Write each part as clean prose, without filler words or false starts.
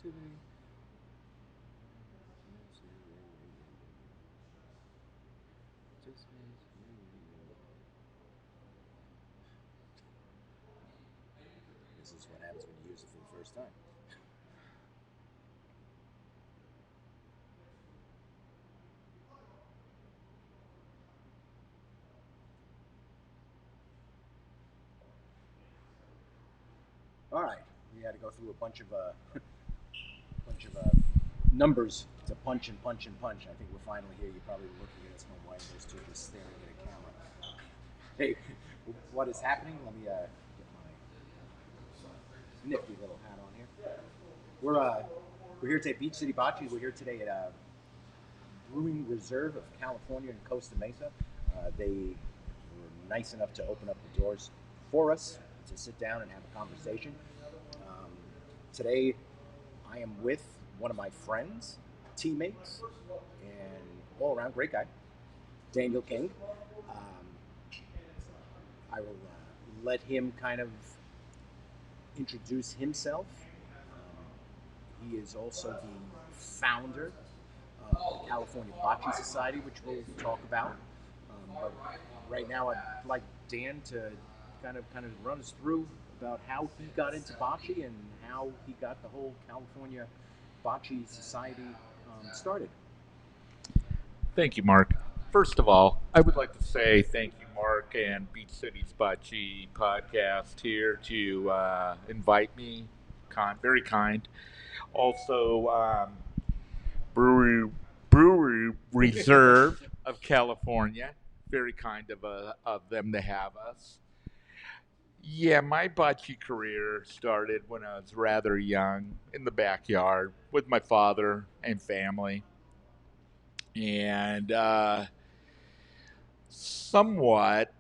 This is what happens when you use it for the first time. All right, we had to go through a bunch of numbers to punch and punch and punch. I think we're finally here. You're probably looking at us going, why are those two just staring at a camera? Hey, what is happening? Let me get my nifty little hat on here. We're here today at Beach City Bocce. We're here today at Brewing Reserve of California in Costa Mesa. They were nice enough to open up the doors for us to sit down and have a conversation. Today, I am with one of my friends, teammates, and all around great guy, Daniel King. I will let him kind of introduce himself. He is also the founder of the California Bocce Society, which we'll talk about. But right now, I'd like Dan to kind of run us through about how he got into bocce and how he got the whole California Bocce Society started. Thank you, Mark. First of all, I would like to say thank you, Mark, and Beach City's Bocce podcast here to invite me. Very kind. Also, Brewery Brewery Reserve of California. Very kind of them to have us. Yeah, my bocce career started when I was rather young in the backyard with my father and family. And somewhat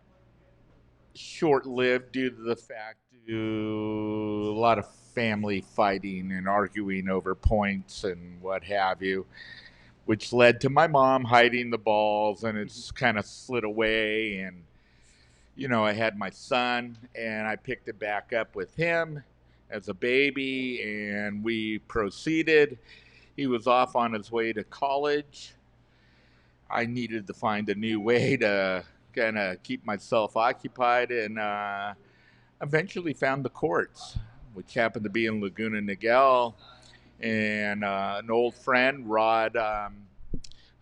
short lived due to the fact to a lot of family fighting and arguing over points and what have you, which led to my mom hiding the balls, and it's kind of slid away. And I had my son, and I picked it back up with him as a baby, and we proceeded. He was off on his way to college. I needed to find a new way to kind of keep myself occupied, and eventually found the courts, which happened to be in Laguna Niguel. And an old friend, Rod,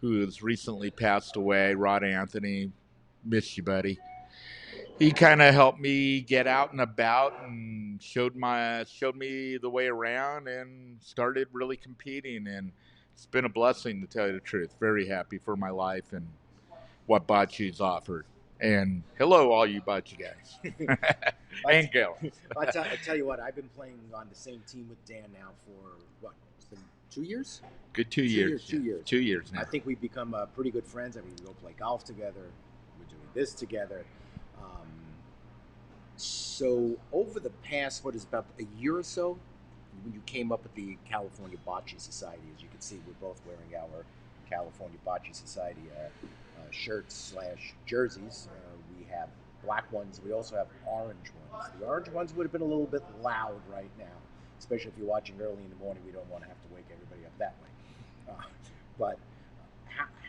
who has recently passed away, Rod Anthony, miss you, buddy. He kind of helped me get out and about and showed me the way around and started really competing. And it's been a blessing, to tell you the truth. Very happy for my life and what bocce's offered. And hello, all you bocce guys and girls. I tell you what, I've been playing on the same team with Dan now for what? It's been 2 years. Good 2 years. 2 years. 2 years now. I think we've become pretty good friends. I mean, we go play golf together. We're doing this together. So over the past, what is about a year or so, when you came up with the California Bocce Society, as you can see, we're both wearing our California Bocce Society shirts/jerseys. We have black ones. We also have orange ones. The orange ones would have been a little bit loud right now, especially if you're watching early in the morning. We don't want to have to wake everybody up that way. But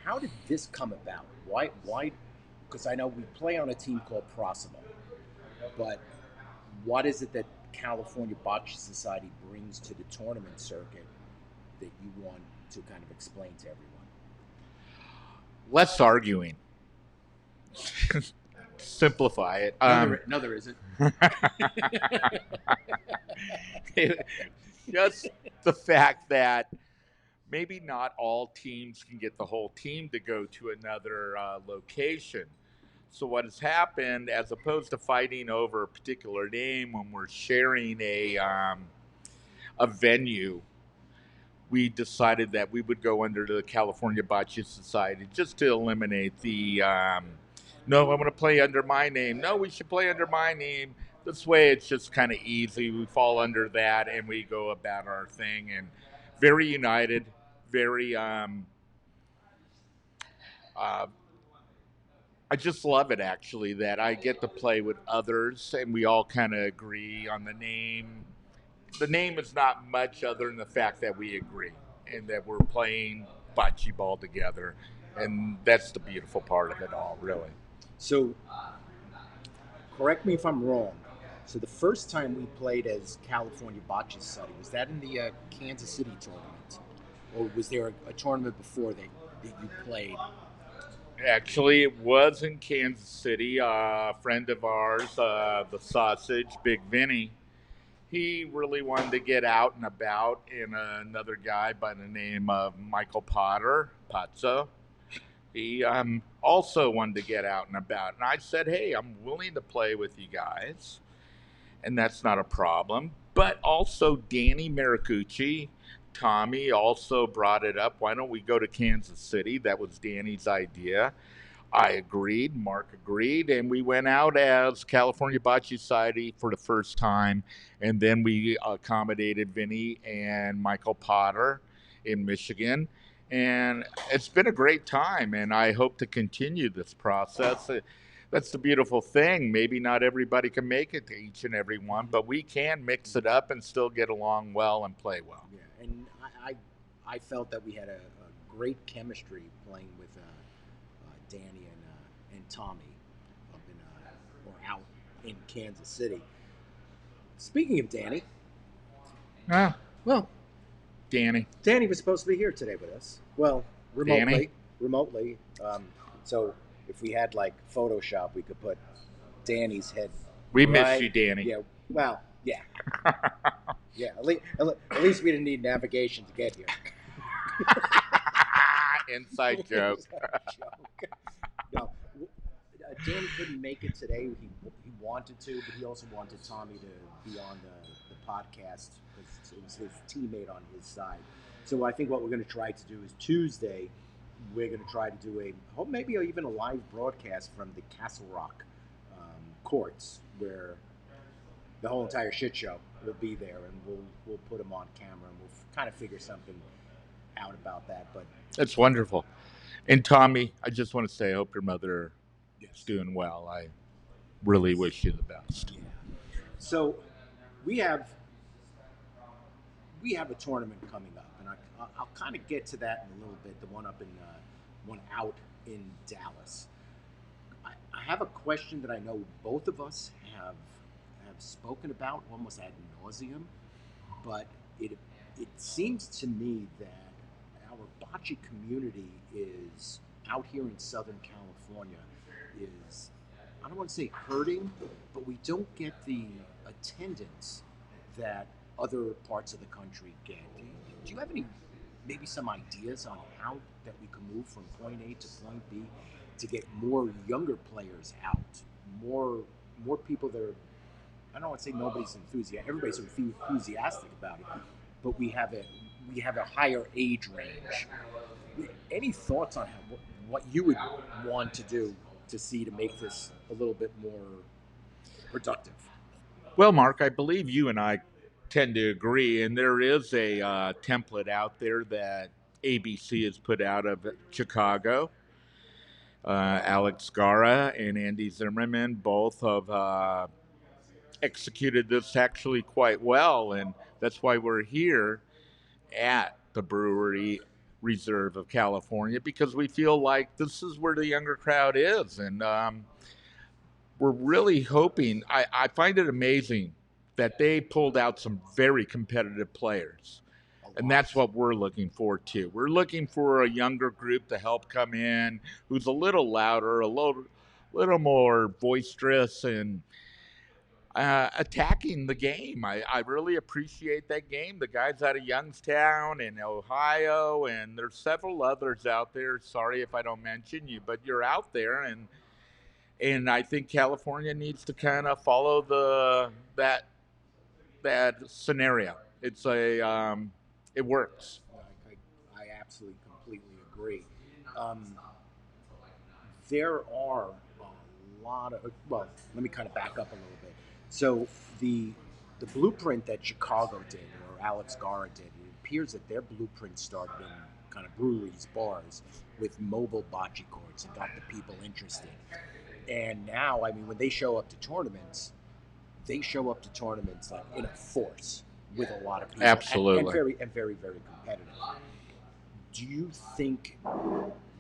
how did this come about? Why? Because I know we play on a team called Proximo, but what is it that California Bocce Society brings to the tournament circuit that you want to kind of explain to everyone? Less arguing. Simplify it. No, there isn't. Just the fact that maybe not all teams can get the whole team to go to another location. So what has happened, as opposed to fighting over a particular name when we're sharing a venue, we decided that we would go under the California Bocce Society just to eliminate the no, I want to play under my name. No, we should play under my name. This way it's just kind of easy. We fall under that and we go about our thing, and very united, very I just love it, actually, that I get to play with others and we all kind of agree on the name The name is not much other than the fact that we agree and that we're playing bocce ball together, and that's the beautiful part of it all, really. So, correct me if I'm wrong. So, the first time we played as California Bocce Society, was that in the Kansas City tournament? Or was there a tournament before that you played? Actually, it was in Kansas City. A friend of ours, the Sausage, Big Vinny, he really wanted to get out and about, and another guy by the name of Michael Potter, Pazzo, he also wanted to get out and about. And I said, hey, I'm willing to play with you guys, and that's not a problem. But also, Danny Maricucci, Tommy also brought it up. Why don't we go to Kansas City? That was Danny's idea. I agreed. Mark agreed, and we went out as California Bocce Society for the first time, and then we accommodated Vinny and Michael Potter in Michigan, and it's been a great time. And I hope to continue this process. That's the beautiful thing. Maybe not everybody can make it to each and every one, but we can mix it up and still get along well and play well. Yeah, and I felt that we had a great chemistry playing with Danny and Tommy up in or out in Kansas City. Speaking of Danny, Ah, well, Danny. Danny was supposed to be here today with us. Well, remotely, Danny? remotely. So if we had like Photoshop, we could put Danny's head. We miss Right? you, Danny. Yeah. Well, yeah, yeah. At least we didn't need navigation to get here. Inside joke. No, Danny couldn't make it today. He wanted to, but he also wanted Tommy to be on the podcast because it was his teammate on his side. So I think what we're going to try to do is Tuesday. We're going to try to do maybe even a live broadcast from the Castle Rock courts where the whole entire shit show will be there, and we'll put him on camera, and we'll kind of figure something out about that. But That's wonderful. And Tommy, I just want to say, I hope your mother is yes, doing well. I really wish you the best. yeah. So we have a tournament coming up, and I'll kind of get to that in a little bit. The one out in Dallas. I have a question that I know both of us have spoken about almost ad nauseum, but it seems to me that our bocce community is out here in Southern California is, I don't want to say hurting, but we don't get the attendance that other parts of the country get. Do you have any, maybe some ideas on how that we can move from point A to point B to get more younger players out, more people that are, I don't want to say nobody's enthusiastic, everybody's enthusiastic about it, but we have a higher age range. Any thoughts on what you would want to do to see to make this a little bit more productive? Well, Mark, I believe you and I tend to agree, and there is a template out there that ABC has put out of Chicago. Alex Gara and Andy Zimmerman both have executed this actually quite well, and that's why we're here at the Brewery Reserve of California, because we feel like this is where the younger crowd is, and we're really hoping. I find it amazing that they pulled out some very competitive players. And that's what we're looking for too. We're looking for a younger group to help come in, who's a little louder, little more boisterous, and attacking the game. I really appreciate that game. The guys out of Youngstown and Ohio, and there's several others out there. Sorry if I don't mention you, but you're out there, and I think California needs to kind of follow that scenario. It works. I absolutely completely agree. Um, there are a lot of, well, let me kind of back up a little bit. So the blueprint that Chicago did, or Alex Gara did, it appears that their blueprint started in kind of breweries, bars, with mobile bocce courts and got the people interested. And now, I mean, when they show up to tournaments like in a force. with a lot of people, and Absolutely. very competitive. Do you think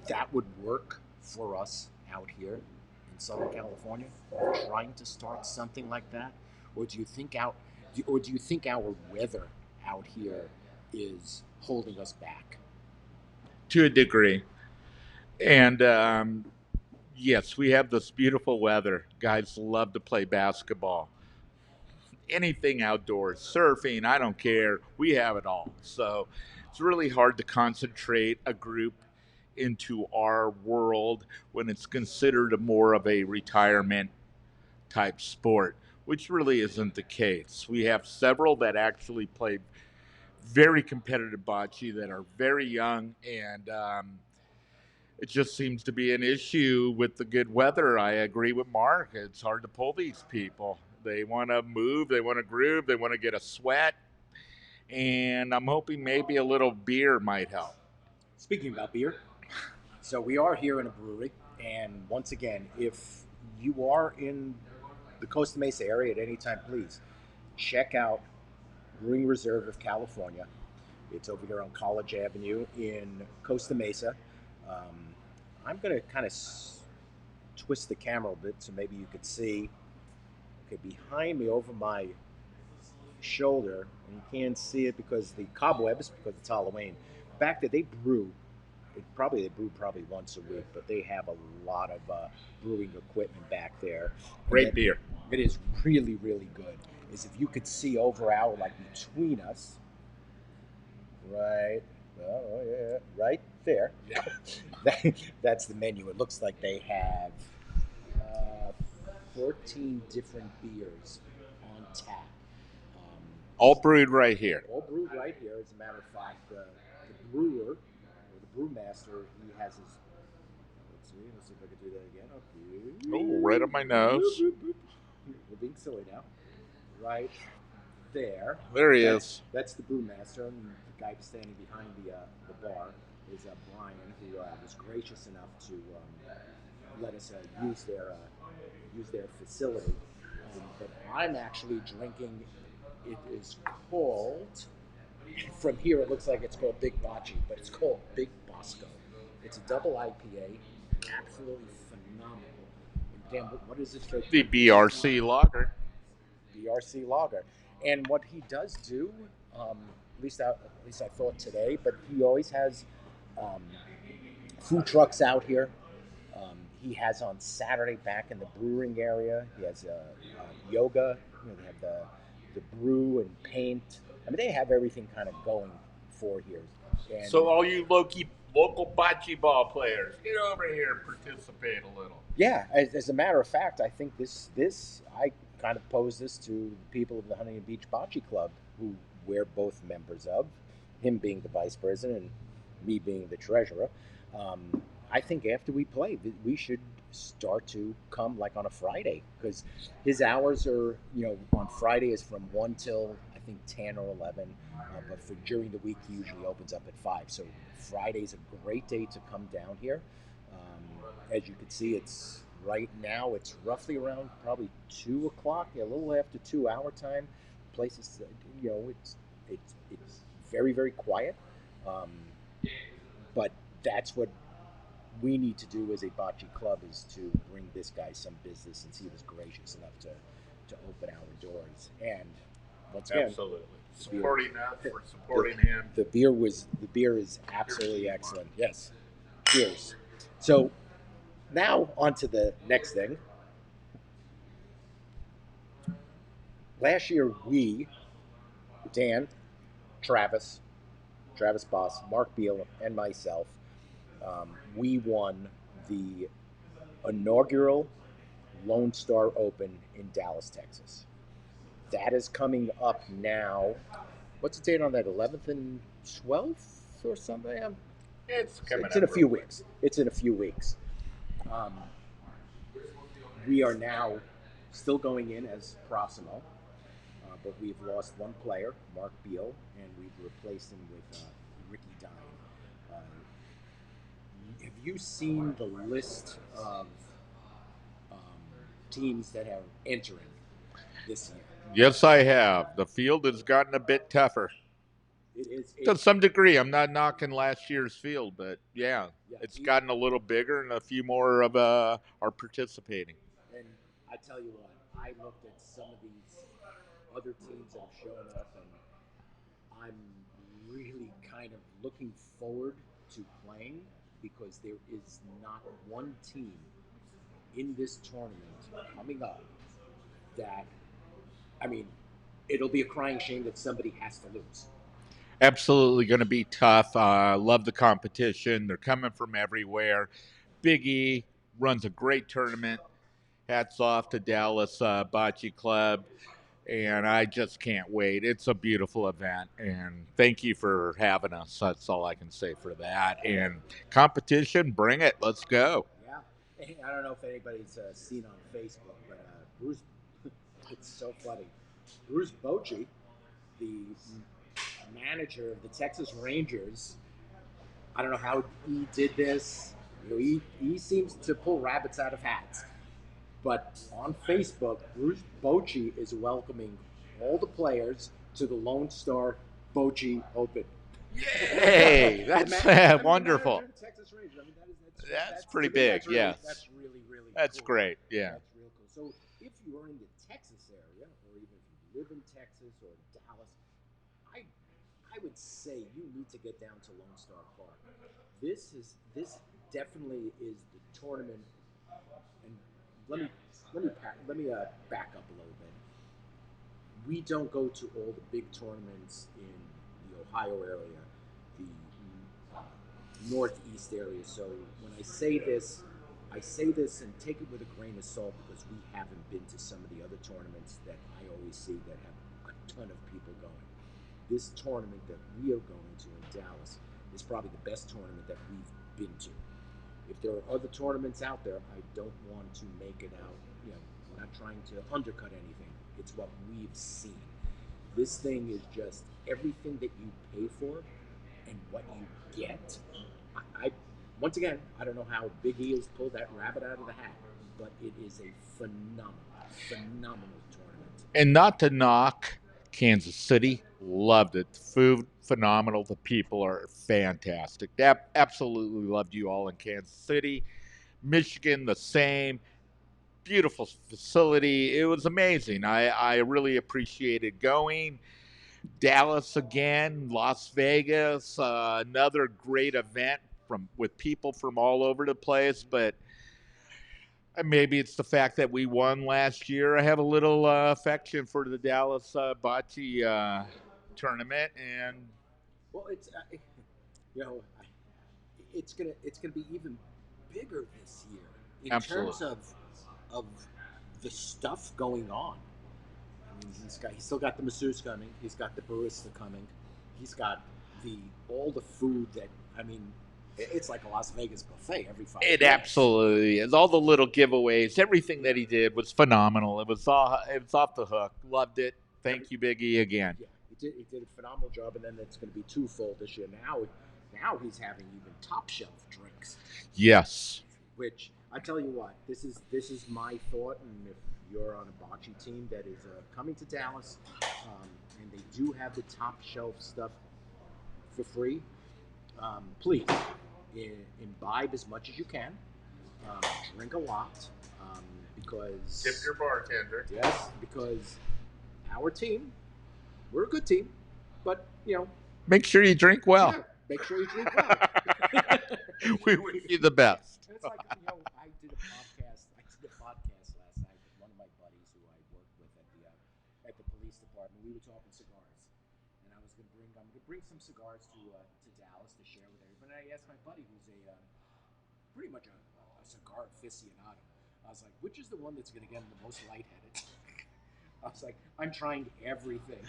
that would work for us out here in Southern California, trying to start something like that, or do you think our weather out here is holding us back? To a degree. And yes, we have this beautiful weather. Guys love to play basketball. Anything outdoors, surfing, I don't care. We have it all. So it's really hard to concentrate a group into our world when it's considered a more of a retirement type sport, which really isn't the case. We have several that actually play very competitive bocce that are very young, and it just seems to be an issue with the good weather. I agree with Mark. It's hard to pull these people. They want to move, they want to groove, they want to get a sweat, and I'm hoping maybe a little beer might help. Speaking about beer, so we are here in a brewery, and once again, if you are in the Costa Mesa area at any time, please check out Brewing Reserve of California. It's over here on College Avenue in Costa Mesa. Um, I'm going to kind of twist the camera a bit so maybe you could see. Okay, behind me over my shoulder, and you can't see it because the cobwebs, because it's Halloween. Back there, they brew. They brew probably once a week, but they have a lot of brewing equipment back there. And Great beer. it is really good. Is if you could see over our like between us, right? Oh yeah, right there. Yeah. That's the menu. It looks like they have uh, 14 different beers on tap. Um, All brewed right here. all brewed right here. As a matter of fact, the brewer or the brewmaster, he has his. Let's see if I can do that again. Oh, right on my nose. We're being silly now. Right there. There he That's is. that's the brewmaster, and the guy standing behind the bar is Brian, who was gracious enough to let us use their facility. But I'm actually drinking. It is called. From here, it looks like it's called Big Bocce, but it's called Big Bosco. It's a double IPA, absolutely phenomenal. And Dan, what is it? The BRC lager. BRC lager. And what he does do, at least I thought today, but he always has um, food trucks out here. He has on Saturday back in the brewing area. He has yoga. They have the brew and paint. I mean, they have everything kind of going for here. And So all you local bocce ball players, get over here and participate a little. yeah, as a matter of fact, I think this I kind of posed this to the people of the Huntington Beach Bocce Club, who we're both members of, him being the vice president and me being the treasurer. I think after we play, we should start to come like on a Friday because his hours are on Friday is from 1 till I think 10 or 11, but for during the week he usually opens up at 5. So Friday's a great day to come down here. As you can see, it's right now. It's roughly around probably 2 o'clock, a little after 2 hour time. Places, it's very quiet, um, but that's what we need to do as a bocce club is to bring this guy some business since he was gracious enough to open our doors. And once again, Absolutely. the beer, Supporting us, we're supporting him. the beer is absolutely excellent. Yes, cheers. So now on to the next thing. Last year Dan, Travis, Travis Boss, Mark Beal, and myself, we won the inaugural Lone Star Open in Dallas, Texas. That is coming up now. What's the date on that? 11th and 12th or something? It's coming It's up in a few real quick. weeks. It's in a few weeks. Um, we are now still going in as Proximo, but we've lost one player, Mark Beal, and we've replaced him with Ricky Dine. Uh, have you seen the list of um, teams that are entering this year? Yes, I have. The field has gotten a bit tougher. It is. To some degree, I'm not knocking last year's field, but yeah, Yeah. it's gotten a little bigger, and a few more of are participating. And I tell you what, I looked at some of these other teams that have shown up, and I'm really kind of looking forward to playing because there is not one team in this tournament coming up that, I mean, it'll be a crying shame that somebody has to lose. Absolutely going to be tough. Love the competition. They're coming from everywhere. Big E runs a great tournament. Hats off to Dallas Bocce Club. And I just can't wait. It's a beautiful event. And thank you for having us. That's all I can say for that. And competition, bring it. Let's go. Yeah. Hey, I don't know if anybody's seen on Facebook, but Bruce, it's so funny. Bruce Bocce, the manager of the Texas Rangers, I don't know how he did this. You know, he seems to pull rabbits out of hats. But on Facebook, Bruce Bocce is welcoming all the players to the Lone Star Bocce Open. Yay! That's wonderful. The Texas Rangers. I mean, That's pretty big. Yes. That's really That's cool. great. Yeah. That's real cool. So if you are in the Texas area, or even if you live in Texas or Dallas, I I would say you need to get down to Lone Star Park. This definitely is the tournament. And let me back up a little bit. We don't go to all the big tournaments in the Ohio area, the uh, Northeast area. So when I say this and take it with a grain of salt because we haven't been to some of the other tournaments that I always see that have a ton of people going. This tournament that we are going to in Dallas is probably the best tournament that we've been to. If there are other tournaments out there, I don't want to make it out. You know, I'm not trying to undercut anything. It's what we've seen. This thing is just everything that you pay for and what you get. I once again, I don't know how Big E has pulled that rabbit out of the hat, but it is a phenomenal tournament. And not to knock Kansas City, loved it. The food phenomenal. The people are fantastic. Absolutely loved you all in Kansas City. Michigan, the same. Beautiful facility. It was amazing. I really appreciated going. Dallas again, Las Vegas, another great event from with people from all over the place. But maybe it's the fact that we won last year. I have a little affection for the Dallas Bocce tournament, and Well, it's you know, it's gonna be even bigger this year in absolutely, terms of the stuff going on. I mean, he's still got the masseuse coming. He's got the barista coming. He's got the all the food that I mean, it's like a Las Vegas buffet every 5 it minutes. absolutely is. All the little giveaways, everything that he did was phenomenal. It was off the hook. Loved it. Thank you, Biggie, again. Yeah, he did a phenomenal job, and then it's going to be twofold this year. Now he's having even top shelf drinks. Yes. Which I tell you what, this is my thought, and if you're on a bocce team that is coming to Dallas, and they do have the top shelf stuff for free, please imbibe as much as you can, um, drink a lot, because Tip your bartender. yes, because our team, we're a good team, but Make sure you drink well. yeah, make sure you drink well. We wish you the best. It's like I did a podcast. I did a podcast last night with one of my buddies who I worked with at the police department. We were talking cigars, and I'm gonna bring some cigars to Dallas to share with everybody. And I asked my buddy, who's a pretty much a cigar aficionado. I was like, which is the one that's gonna get him the most lightheaded? I was like, I'm trying everything.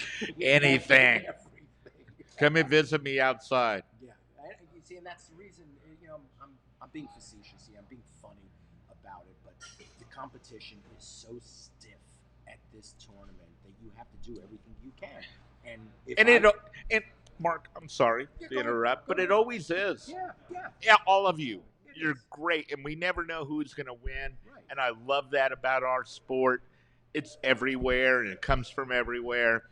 Anything. Everything. Come and visit me outside. Yeah, you see, and that's the reason. I'm being facetious here. I'm being funny about it, but the competition is so stiff at this tournament that you have to do everything you can. And Mark, I'm sorry to interrupt, but it always is. Yeah, Yeah, all of you. You're great, and we never know who's going to win. Right. And I love that about our sport. it's everywhere and it comes from everywhere.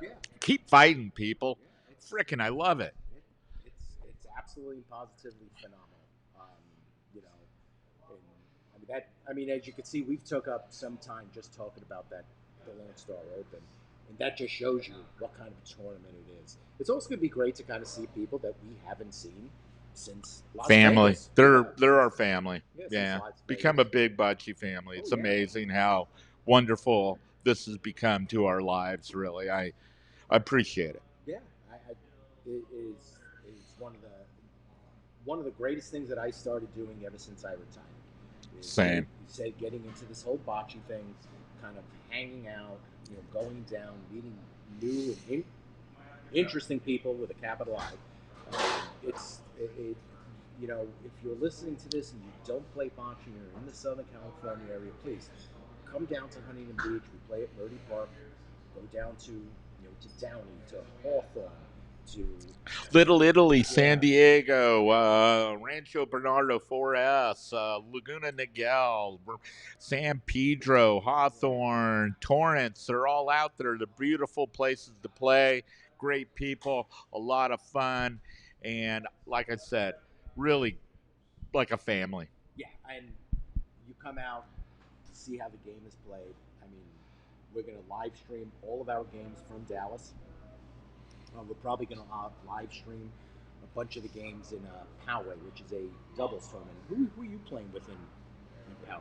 Yeah, Keep fighting, people. yeah. Frickin', I love it. It, it's absolutely and positively phenomenal. You know, and I mean, as you can see, we've took up some time just talking about the Lone Star Open, and that just shows you what kind of a tournament it is. It's also going to be great to kind of see people that we haven't seen since Las Family. Vegas. They're Yeah, they're since our family. since Yeah. Las Become a Vegas. big Bocce family. Oh It's yeah, amazing how wonderful this has become to our lives, really. I appreciate it. yeah. It is one of the greatest things that I started doing ever since I retired. Is you Same. said getting into this whole bocce thing, kind of hanging out, going down, meeting new and interesting people with a capital I. If you're listening to this and you don't play bocce and you're in the Southern California area, please come down to Huntington Beach. We play at Murray Park. Go down to Downey, to Hawthorne, to Little Italy, San yeah, Diego, Rancho Bernardo 4S, Laguna Niguel, San Pedro, Hawthorne, Torrance. They're all out there. They're beautiful places to play. Great people, a lot of fun, and like I said, really like a family. yeah, and you come out to see how the game is played. I mean, we're going to live stream all of our games from Dallas. We're probably going to live stream a bunch of the games in Poway, which is a doubles tournament. Who are you playing with in Poway?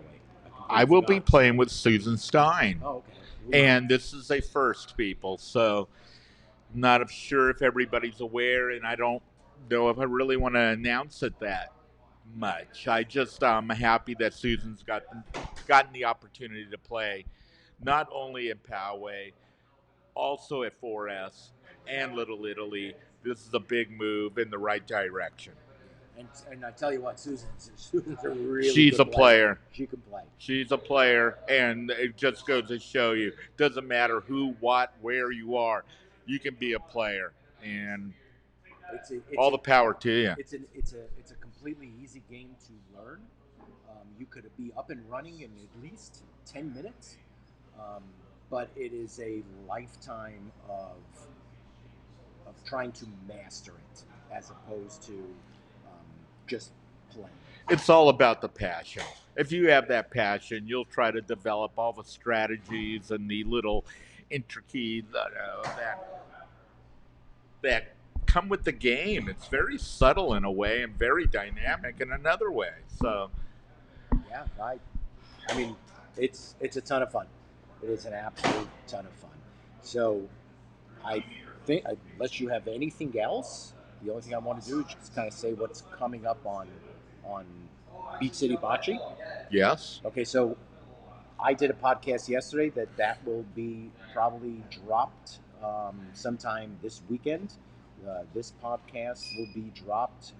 I I completely will be forgot. playing with Susan Stein, Oh, okay. and this is a first, people. So not sure if everybody's aware, and I don't know if I really want to announce it that much. I just happy that Susan's gotten the opportunity to play not only in Poway, also at 4S and Little Italy. This is a big move in the right direction. And I tell you what, Susan's a really She's good a player. player. She can play. She's a player, and it just goes to show you doesn't matter who, what, where you are, you can be a player, and It's all a the power to you. it's a completely easy game to learn. You could be up and running in at least 10 minutes, um, but it is a lifetime of trying to master it as opposed to just playing. It's all about the passion. If you have that passion, you'll try to develop all the strategies and the little intricacies that come with the game. It's very subtle in a way and very dynamic in another way. So Yeah, I mean, it's a ton of fun. It is an absolute ton of fun. So I think unless you have anything else, the only thing I want to do is just kind of say what's coming up on Beach City Bocce. yes, Okay, so I did a podcast yesterday that will be probably dropped sometime this weekend. This podcast will be dropped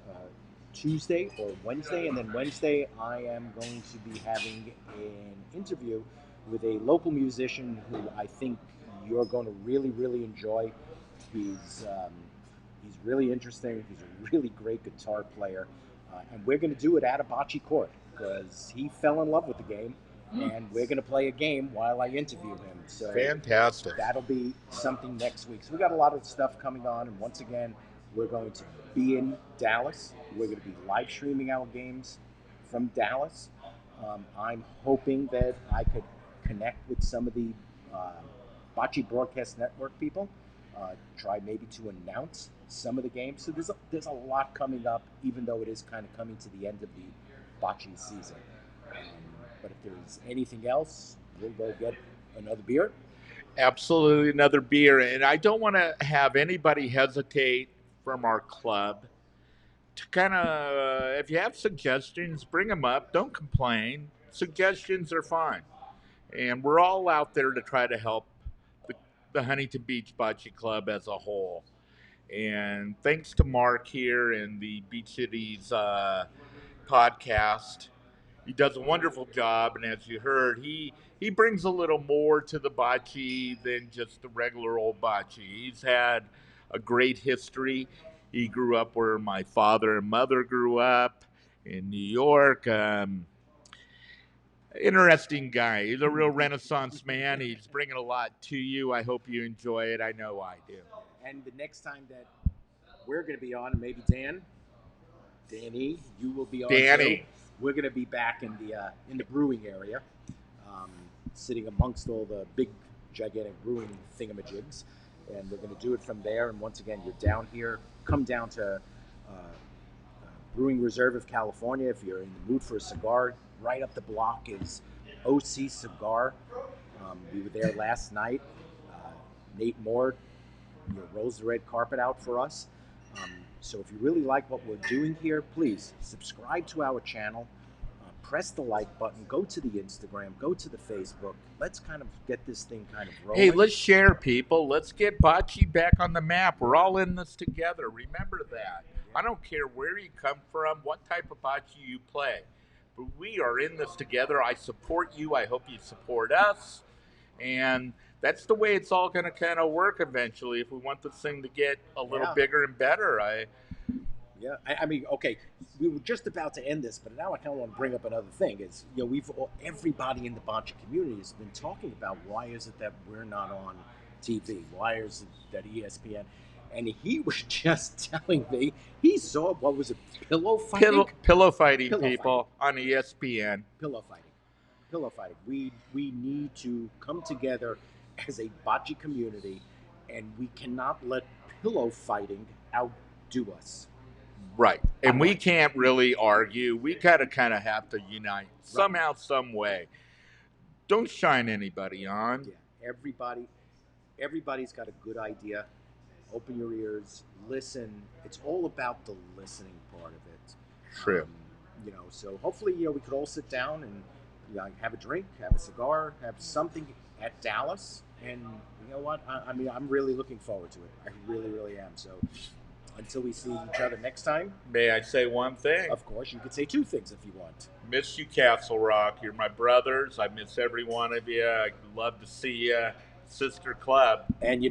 Tuesday or Wednesday, and then Wednesday I am going to be having an interview with a local musician who I think you're going to really enjoy. He's um, he's really interesting. He's a really great guitar player, and we're going to do it at a bocce court because he fell in love with the game, and we're going to play a game while I interview him. So fantastic. that'll be something next week. So we got a lot of stuff coming on, and once again, we're going to be in Dallas. We're going to be live streaming our games from Dallas. I'm hoping that I could connect with some of the uh, Bocce Broadcast Network people. Try maybe to announce some of the games. So there's a lot coming up, even though it is kind of coming to the end of the bocce season. Um, but if there's anything else, we'll go get another beer. Absolutely another beer. And I don't want to have anybody hesitate from our club to kind of, if you have suggestions, bring them up. Don't complain. Suggestions are fine. And we're all out there to try to help the, the Huntington Beach Bocce Club as a whole. And thanks to Mark here in the Beach Cities podcast. He does a wonderful job, and as you heard, he brings a little more to the bocce than just the regular old bocce. He's had a great history. He grew up where my father and mother grew up in New York. Interesting guy. He's a real Renaissance man. He's bringing a lot to you. I hope you enjoy it. I know I do. And the next time that we're going to be on, maybe Danny, you will be on too. Danny. We're going to be back in the brewing area, um, sitting amongst all the big, gigantic brewing thingamajigs, and we're going to do it from there. And once again, you're down here. Come down to Brewing Reserve of California if you're in the mood for a cigar. Right up the block is OC Cigar. We were there last night. Nate Moore rolls the red carpet out for us. So if you really like what we're doing here, please subscribe to our channel, press the like button, go to the Instagram, go to the Facebook. Let's kind of get this thing kind of rolling. Hey, let's share, people. Let's get Bocce back on the map. We're all in this together. Remember that. I don't care where you come from, what type of bocce you play, but we are in this together. I support you. I hope you support us. And that's the way it's all going to kind of work eventually if we want this thing to get a little bigger and better. I mean, okay, we were just about to end this, but now I kind of want to bring up another thing. Is everybody in the bocce community has been talking about why is it that we're not on TV? Why is it that ESPN? And he was just telling me he saw, what was it, pillow fighting? Pillow fighting, people, on ESPN. Pillow fighting. We need to come together as a bocce community, and we cannot let pillow fighting outdo us. Right. And we can't really argue. We gotta kind of have to unite somehow, some way. Don't shine anybody on. Yeah, everybody's got a good idea. Open your ears, listen. It's all about the listening part of it. True. So hopefully, we could all sit down and have a drink, have a cigar, have something at Dallas. And you know what? I mean, I'm really looking forward to it. I really, really am. So until we see each other next time. May I say one thing? Of course, you could say two things if you want. Miss you, Castle Rock. You're my brothers. I miss every one of you. I'd love to see you. Sister Club. And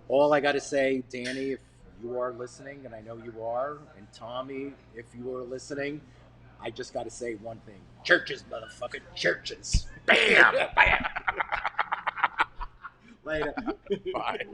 all I got to say, Danny, if you are listening, and I know you are, and Tommy, if you are listening, I just got to say one thing. Churches, motherfucking churches. Bam! Later. Bye.